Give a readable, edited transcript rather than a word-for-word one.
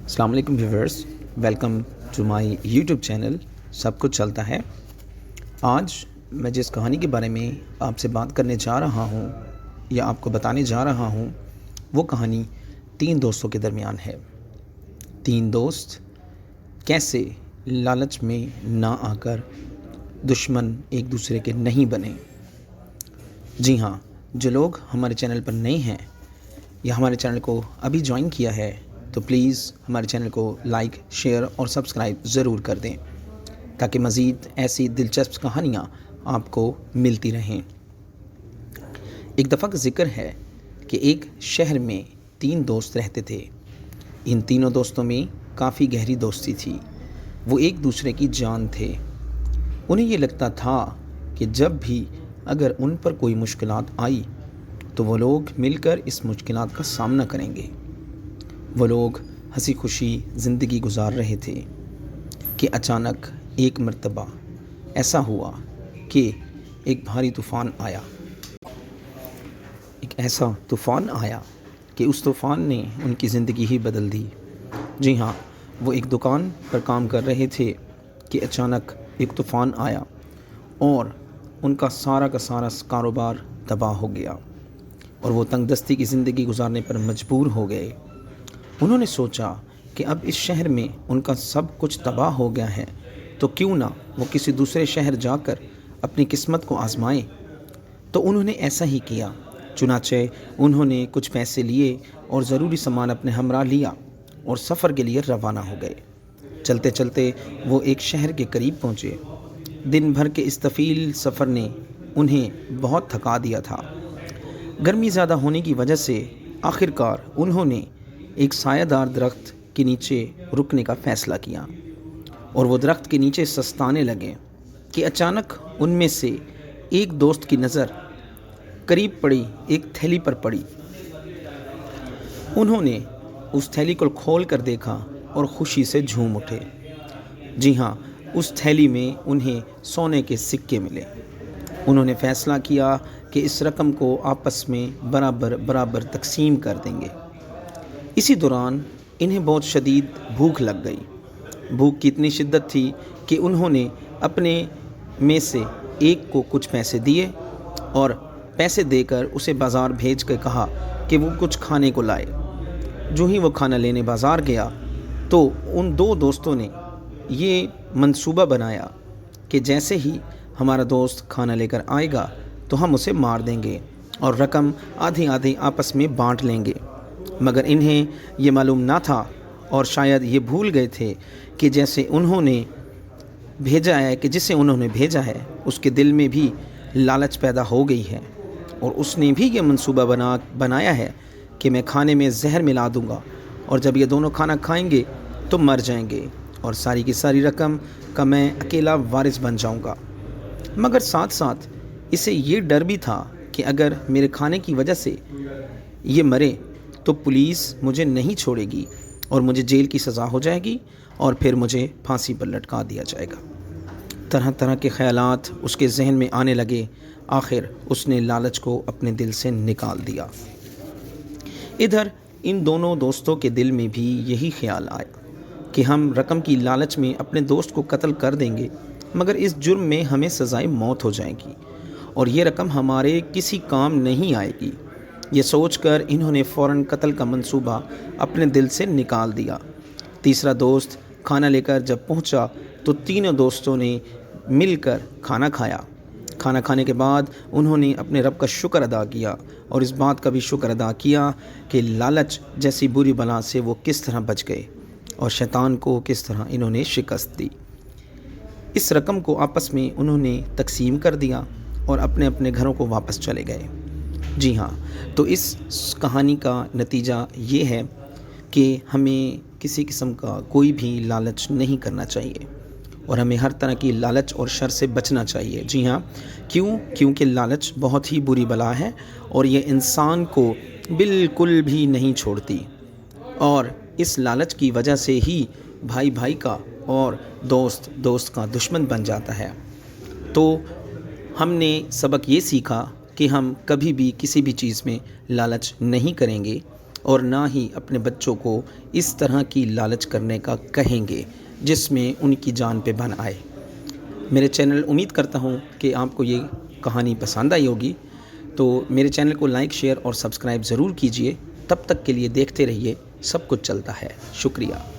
السلام علیکم viewers, welcome to my YouTube channel سب کچھ چلتا ہے۔ آج میں جس کہانی کے بارے میں آپ سے بات کرنے جا رہا ہوں یا آپ کو بتانے جا رہا ہوں وہ کہانی 3 دوستوں کے درمیان ہے۔ 3 دوست کیسے لالچ میں نہ آ کر دشمن ایک دوسرے کے نہیں بنے۔ جی ہاں، جو لوگ ہمارے چینل پر نئے ہیں یا ہمارے چینل کو ابھی جوائن کیا ہے تو پلیز ہمارے چینل کو لائک، شیئر اور سبسکرائب ضرور کر دیں تاکہ مزید ایسی دلچسپ کہانیاں آپ کو ملتی رہیں۔ ایک دفعہ کا ذکر ہے کہ ایک شہر میں 3 دوست رہتے تھے۔ ان تینوں دوستوں میں کافی گہری دوستی تھی۔ وہ ایک دوسرے کی جان تھے۔ انہیں یہ لگتا تھا کہ جب بھی اگر ان پر کوئی مشکلات آئی تو وہ لوگ مل کر اس مشکلات کا سامنا کریں گے۔ وہ لوگ ہنسی خوشی زندگی گزار رہے تھے کہ اچانک ایک مرتبہ ایسا ہوا کہ ایک بھاری طوفان آیا۔ ایک ایسا طوفان آیا کہ اس طوفان نے ان کی زندگی ہی بدل دی۔ جی ہاں، وہ ایک دکان پر کام کر رہے تھے کہ اچانک ایک طوفان آیا اور ان کا سارا کاروبار تباہ ہو گیا اور وہ تنگ دستی کی زندگی گزارنے پر مجبور ہو گئے۔ انہوں نے سوچا کہ اب اس شہر میں ان کا سب کچھ تباہ ہو گیا ہے تو کیوں نہ وہ کسی دوسرے شہر جا کر اپنی قسمت کو آزمائیں۔ تو انہوں نے ایسا ہی کیا۔ چنانچہ انہوں نے کچھ پیسے لیے اور ضروری سامان اپنے ہمراہ لیا اور سفر کے لیے روانہ ہو گئے۔ چلتے چلتے وہ ایک شہر کے قریب پہنچے۔ دن بھر کے اس طویل سفر نے انہیں بہت تھکا دیا تھا۔ گرمی زیادہ ہونے کی وجہ سے آخرکار انہوں نے ایک سایہ دار درخت کے نیچے رکنے کا فیصلہ کیا اور وہ درخت کے نیچے سستانے لگے کہ اچانک ان میں سے ایک دوست کی نظر قریب پڑی ایک تھیلی پر پڑی۔ انہوں نے اس تھیلی کو کھول کر دیکھا اور خوشی سے جھوم اٹھے۔ جی ہاں، اس تھیلی میں انہیں سونے کے سکے ملے۔ انہوں نے فیصلہ کیا کہ اس رقم کو آپس میں برابر تقسیم کر دیں گے۔ اسی دوران انہیں بہت شدید بھوک لگ گئی۔ بھوک کی اتنی شدت تھی کہ انہوں نے اپنے میں سے ایک کو کچھ پیسے دیے اور پیسے دے کر اسے بازار بھیج کر کہا کہ وہ کچھ کھانے کو لائے۔ جو ہی وہ کھانا لینے بازار گیا تو ان 2 دوستوں نے یہ منصوبہ بنایا کہ جیسے ہی ہمارا دوست کھانا لے کر آئے گا تو ہم اسے مار دیں گے اور رقم آدھی آپس میں بانٹ لیں گے۔ مگر انہیں یہ معلوم نہ تھا اور شاید یہ بھول گئے تھے کہ جسے انہوں نے بھیجا ہے اس کے دل میں بھی لالچ پیدا ہو گئی ہے اور اس نے بھی یہ منصوبہ بنایا ہے کہ میں کھانے میں زہر ملا دوں گا اور جب یہ دونوں کھانا کھائیں گے تو مر جائیں گے اور ساری کی ساری رقم کا میں اکیلا وارث بن جاؤں گا۔ مگر ساتھ اسے یہ ڈر بھی تھا کہ اگر میرے کھانے کی وجہ سے یہ مرے تو پولیس مجھے نہیں چھوڑے گی اور مجھے جیل کی سزا ہو جائے گی اور پھر مجھے پھانسی پر لٹکا دیا جائے گا۔ طرح کے خیالات اس کے ذہن میں آنے لگے۔ آخر اس نے لالچ کو اپنے دل سے نکال دیا۔ ادھر ان دونوں دوستوں کے دل میں بھی یہی خیال آیا کہ ہم رقم کی لالچ میں اپنے دوست کو قتل کر دیں گے مگر اس جرم میں ہمیں سزائے موت ہو جائے گی اور یہ رقم ہمارے کسی کام نہیں آئے گی۔ یہ سوچ کر انہوں نے فوراً قتل کا منصوبہ اپنے دل سے نکال دیا۔ تیسرا دوست کھانا لے کر جب پہنچا تو تینوں دوستوں نے مل کر کھانا کھایا۔ کھانا کھانے کے بعد انہوں نے اپنے رب کا شکر ادا کیا اور اس بات کا بھی شکر ادا کیا کہ لالچ جیسی بری بلا سے وہ کس طرح بچ گئے اور شیطان کو کس طرح انہوں نے شکست دی۔ اس رقم کو آپس میں انہوں نے تقسیم کر دیا اور اپنے اپنے گھروں کو واپس چلے گئے۔ جی ہاں، تو اس کہانی کا نتیجہ یہ ہے کہ ہمیں کسی قسم کا کوئی بھی لالچ نہیں کرنا چاہیے اور ہمیں ہر طرح کی لالچ اور شر سے بچنا چاہیے۔ جی ہاں، کیونکہ لالچ بہت ہی بری بلا ہے اور یہ انسان کو بالکل بھی نہیں چھوڑتی اور اس لالچ کی وجہ سے ہی بھائی کا اور دوست کا دشمن بن جاتا ہے۔ تو ہم نے سبق یہ سیکھا کہ ہم کبھی بھی کسی بھی چیز میں لالچ نہیں کریں گے اور نہ ہی اپنے بچوں کو اس طرح کی لالچ کرنے کا کہیں گے جس میں ان کی جان پہ بن آئے۔ میرے چینل امید کرتا ہوں کہ آپ کو یہ کہانی پسند آئی ہوگی، تو میرے چینل کو لائک، شیئر اور سبسکرائب ضرور کیجئے۔ تب تک کے لیے دیکھتے رہیے، سب کچھ چلتا ہے۔ شکریہ۔